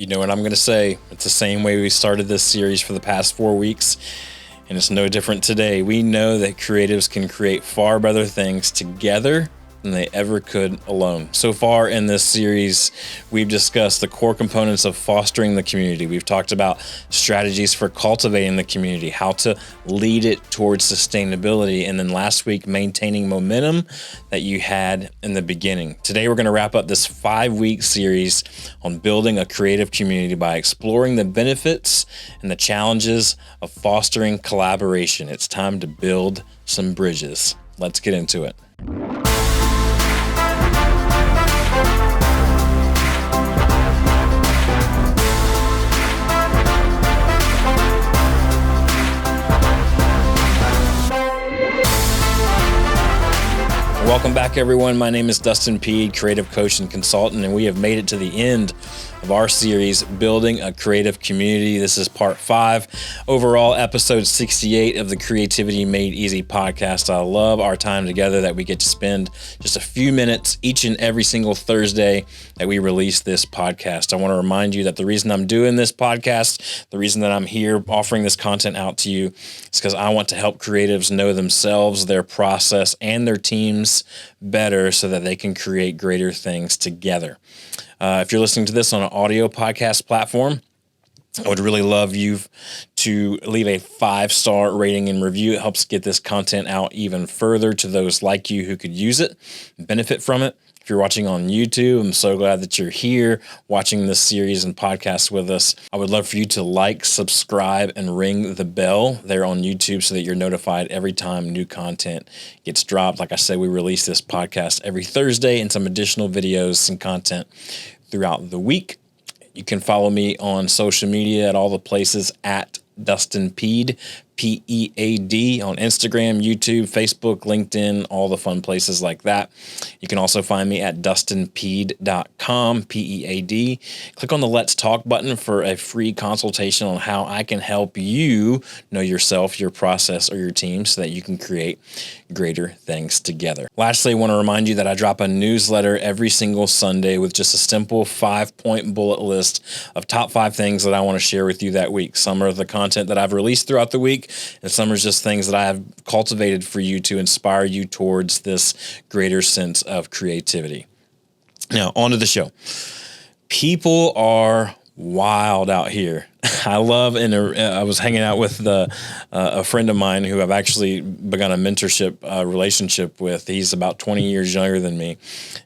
You know what I'm going to say? It's the same way we started this series for the past 4 weeks, and it's no different today. We know that creatives can create far better things together than they ever could alone. So far in this series, we've discussed the core components of fostering the community. We've talked about strategies for cultivating the community, how to lead it towards sustainability, and then last week, maintaining momentum that you had in the beginning. Today, we're going to wrap up this 5-week series on building a creative community by exploring the benefits and the challenges of fostering collaboration. It's time to build some bridges. Let's get into it. Welcome back, everyone. My name is Dustin Peed, creative coach and consultant, and we have made it to the end of our series, Building a Creative Community. This is part 5, overall episode 68 of the Creativity Made Easy podcast. I love our time together that we get to spend just a few minutes each and every single Thursday that we release this podcast. I want to remind you that the reason I'm doing this podcast, the reason that I'm here offering this content out to you, is because I want to help creatives know themselves, their process, and their teams better so that they can create greater things together. If you're listening to this on an audio podcast platform, I would really love you to leave a 5-star rating and review. It helps get this content out even further to those like you who could use it and benefit from it. If you're watching on YouTube, I'm so glad that you're here watching this series and podcast with us. I would love for you to like, subscribe, and ring the bell there on YouTube so that you're notified every time new content gets dropped. Like I said, we release this podcast every Thursday and some additional videos and content throughout the week. You can follow me on social media at all the places at Dustin Peed, P-E-A-D, on Instagram, YouTube, Facebook, LinkedIn, all the fun places like that. You can also find me at dustinpeed.com, P-E-A-D. Click on the Let's Talk button for a free consultation on how I can help you know yourself, your process, or your team so that you can create greater things together. Lastly, I want to remind you that I drop a newsletter every single Sunday with just a simple 5-point bullet list of top 5 things that I want to share with you that week. Some are the content that I've released throughout the week, and some are just things that I have cultivated for you to inspire you towards this greater sense of creativity. Now, on to the show. People are wild out here. I was hanging out with a friend of mine who I've actually begun a mentorship relationship with. He's about 20 years younger than me.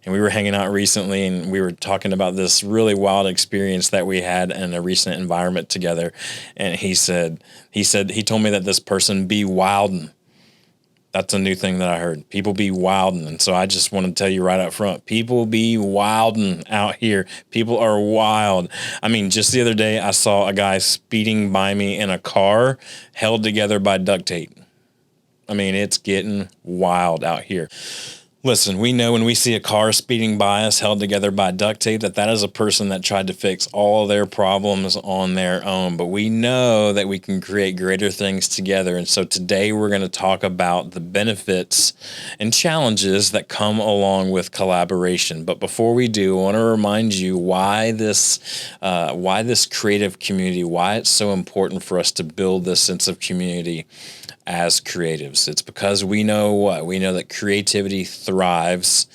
And we were hanging out recently and we were talking about this really wild experience that we had in a recent environment together. And he told me that this person be wildin'. That's a new thing that I heard. People be wildin'. And so I just want to tell you right up front, people be wildin' out here. People are wild. I mean, just the other day, I saw a guy speeding by me in a car held together by duct tape. I mean, it's getting wild out here. Listen, we know when we see a car speeding by us held together by duct tape that is a person that tried to fix all their problems on their own. But we know that we can create greater things together. And so today we're going to talk about the benefits and challenges that come along with collaboration. But before we do, I want to remind you why this creative community, why it's so important for us to build this sense of community as creatives. It's because we know that creativity thrives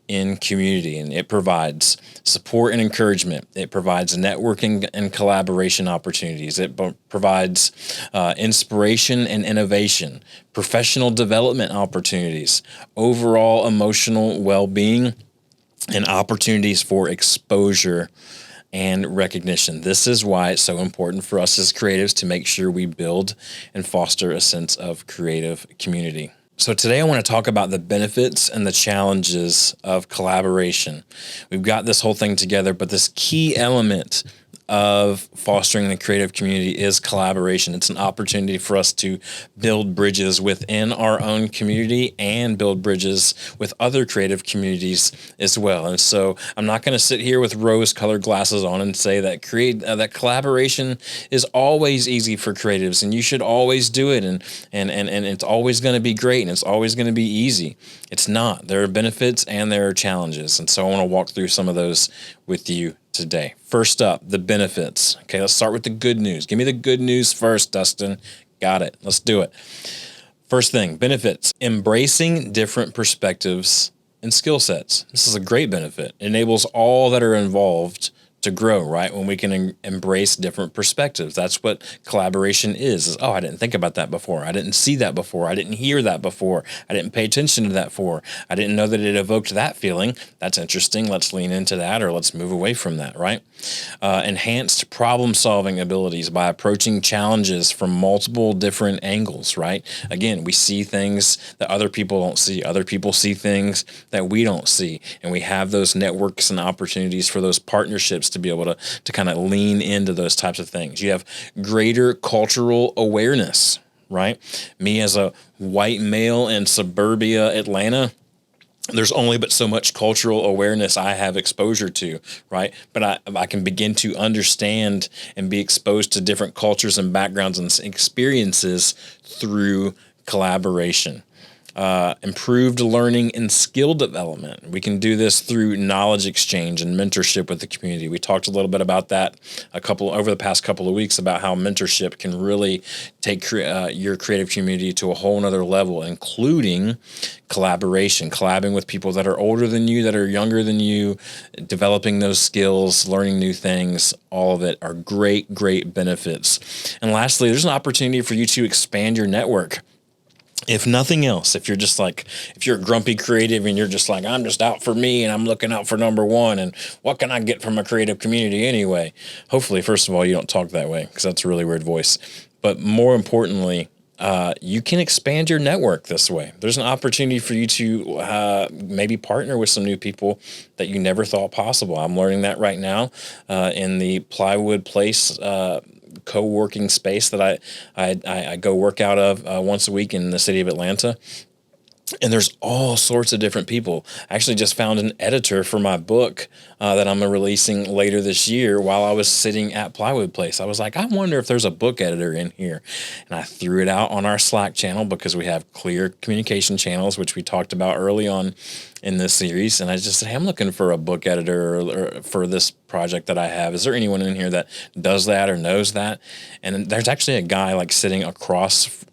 in community, and it provides support and encouragement. It provides networking and collaboration opportunities. It provides inspiration and innovation, professional development opportunities, overall emotional well-being, and opportunities for exposure and recognition. This is why it's so important for us as creatives to make sure we build and foster a sense of creative community. So today I want to talk about the benefits and the challenges of collaboration. We've got this whole thing together, but this key element of fostering the creative community is collaboration. It's an opportunity for us to build bridges within our own community and build bridges with other creative communities as well. And so I'm not going to sit here with rose-colored glasses on and say that that collaboration is always easy for creatives and you should always do it and it's always going to be great and it's always going to be easy. It's not. There are benefits and there are challenges. And so I want to walk through some of those with you today. First up, the benefits. Okay, let's start with the good news. Give me the good news first, Dustin. Got it. Let's do it. First thing, benefits. Embracing different perspectives and skill sets. This is a great benefit. It enables all that are involved to grow, right? When we can embrace different perspectives. That's what collaboration is, oh, I didn't think about that before. I didn't see that before. I didn't hear that before. I didn't pay attention to that before. I didn't know that it evoked that feeling. That's interesting. Let's lean into that, or let's move away from that, right? Enhanced problem-solving abilities by approaching challenges from multiple different angles, right? Again, we see things that other people don't see. Other people see things that we don't see. And we have those networks and opportunities for those partnerships to be able to kind of lean into those types of things. You have greater cultural awareness, right? Me as a white male in suburbia Atlanta, there's only but so much cultural awareness I have exposure to, right? But I can begin to understand and be exposed to different cultures and backgrounds and experiences through collaboration. Improved learning and skill development. We can do this through knowledge exchange and mentorship with the community. We talked a little bit about that over the past couple of weeks about how mentorship can really take your creative community to a whole nother level, including collaboration, collabing with people that are older than you, that are younger than you, developing those skills, learning new things. All of it are great, great benefits. And lastly, there's an opportunity for you to expand your network. If nothing else, if you're a grumpy creative and you're just like, I'm just out for me and I'm looking out for number one and what can I get from a creative community anyway? Hopefully, first of all, you don't talk that way because that's a really weird voice. But more importantly, you can expand your network this way. There's an opportunity for you to maybe partner with some new people that you never thought possible. I'm learning that right now in the Plywood Place co-working space that I go work out of once a week in the city of Atlanta. And there's all sorts of different people. I actually just found an editor for my book that I'm releasing later this year while I was sitting at Plywood Place. I was like, I wonder if there's a book editor in here. And I threw it out on our Slack channel because we have clear communication channels, which we talked about early on in this series. And I just said, hey, I'm looking for a book editor or for this project that I have. Is there anyone in here that does that or knows that? And there's actually a guy sitting across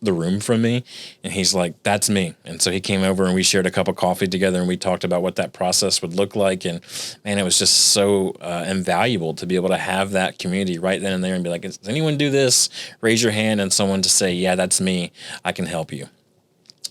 the room from me, and he's like, that's me. And so he came over and we shared a cup of coffee together and we talked about what that process would look like. And man, it was just so invaluable to be able to have that community right then and there and be like, does anyone do this? Raise your hand, and someone to say, yeah, that's me. I can help you.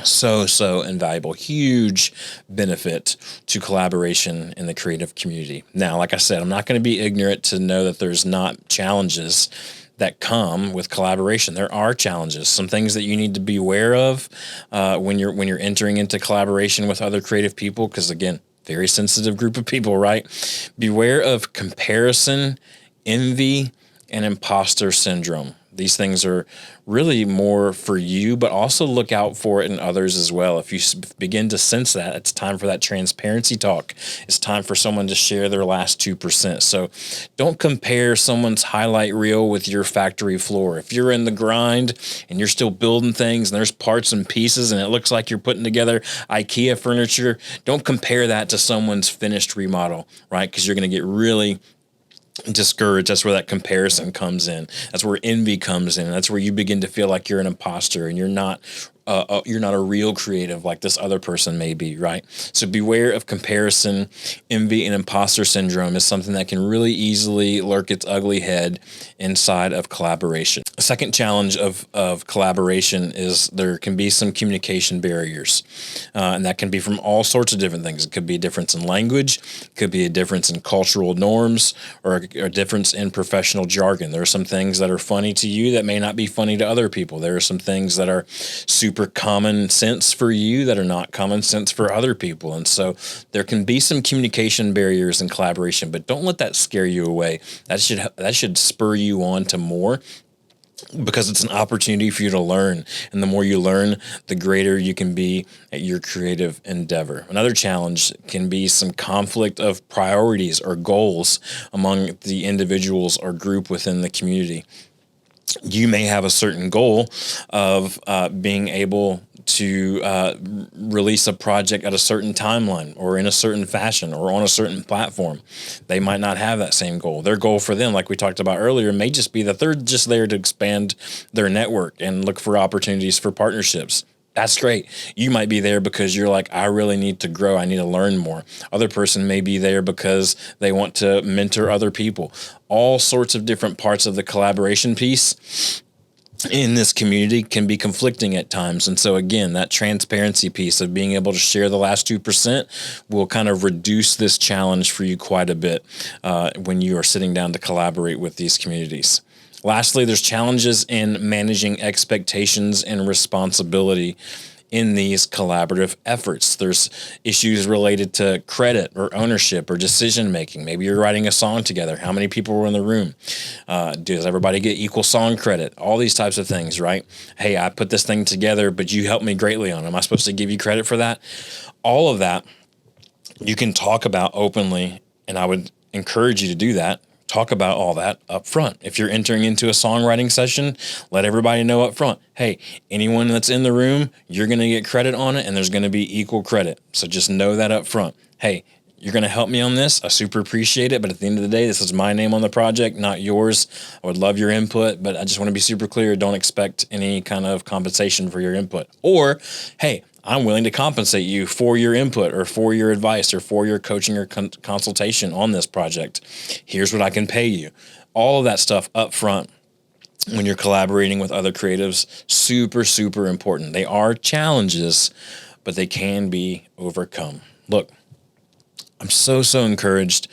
So invaluable. Huge benefit to collaboration in the creative community. Now, like I said, I'm not going to be ignorant to know that there's not challenges that come with collaboration. There are challenges, some things that you need to be aware of when you're entering into collaboration with other creative people, because again, very sensitive group of people, right? Beware of comparison, envy, and imposter syndrome. These things are really more for you, but also look out for it in others as well. If you begin to sense that, it's time for that transparency talk. It's time for someone to share their last 2%. So don't compare someone's highlight reel with your factory floor. If you're in the grind and you're still building things and there's parts and pieces and it looks like you're putting together IKEA furniture, don't compare that to someone's finished remodel, right? Because you're going to get really discouraged. That's where that comparison comes in. That's where envy comes in. That's where you begin to feel like you're an imposter and you're not a real creative like this other person may be, right? So beware of comparison. Envy and imposter syndrome is something that can really easily lurk its ugly head inside of collaboration. A second challenge of collaboration is there can be some communication barriers, and that can be from all sorts of different things. It could be a difference in language, it could be a difference in cultural norms, or a difference in professional jargon. There are some things that are funny to you that may not be funny to other people. There are some things that are super common sense for you that are not common sense for other people. And so there can be some communication barriers in collaboration, but don't let that scare you away. That should spur you on to more, because it's an opportunity for you to learn. And the more you learn, the greater you can be at your creative endeavor. Another challenge can be some conflict of priorities or goals among the individuals or group within the community. You may have a certain goal of being able to release a project at a certain timeline or in a certain fashion or on a certain platform. They might not have that same goal. Their goal for them, like we talked about earlier, may just be that they're just there to expand their network and look for opportunities for partnerships. That's great. You might be there because you're like, I really need to grow. I need to learn more. Other person may be there because they want to mentor other people. All sorts of different parts of the collaboration piece in this community can be conflicting at times. And so again, that transparency piece of being able to share the last 2% will kind of reduce this challenge for you quite a bit when you are sitting down to collaborate with these communities. Lastly, there's challenges in managing expectations and responsibility in these collaborative efforts. There's issues related to credit or ownership or decision making. Maybe you're writing a song together. How many people were in the room? Does everybody get equal song credit? All these types of things, right? Hey, I put this thing together, but you helped me greatly on it. Am I supposed to give you credit for that? All of that you can talk about openly, and I would encourage you to do that. Talk about all that up front. If you're entering into a songwriting session, let everybody know up front, hey, anyone that's in the room, you're going to get credit on it and there's going to be equal credit. So just know that up front. Hey, you're going to help me on this. I super appreciate it. But at the end of the day, this is my name on the project, not yours. I would love your input, but I just want to be super clear. Don't expect any kind of compensation for your input. Or, hey, I'm willing to compensate you for your input or for your advice or for your coaching or consultation on this project. Here's what I can pay you. All of that stuff up front when you're collaborating with other creatives, super, super important. They are challenges, but they can be overcome. Look, I'm so encouraged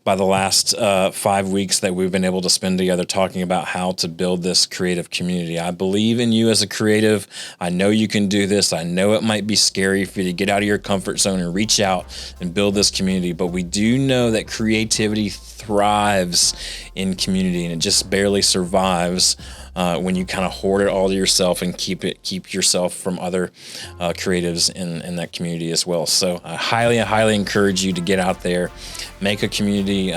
by the last 5 weeks that we've been able to spend together talking about how to build this creative community. I believe in you as a creative. I know you can do this. I know it might be scary for you to get out of your comfort zone and reach out and build this community, but we do know that creativity thrives in community, and it just barely survives when you kind of hoard it all to yourself and keep yourself from other creatives in that community as well. So I highly encourage you to get out there, make a community,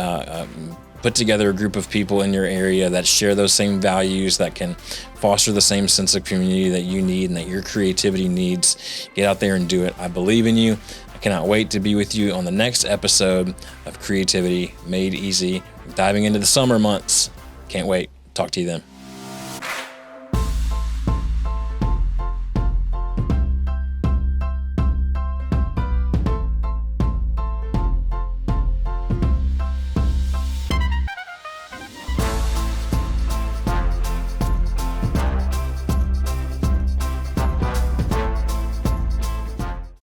put together a group of people in your area that share those same values, that can foster the same sense of community that you need and that your creativity needs. Get out there and do it. I believe in you. I cannot wait to be with you on the next episode of Creativity Made Easy, diving into the summer months. Can't wait. Talk to you then.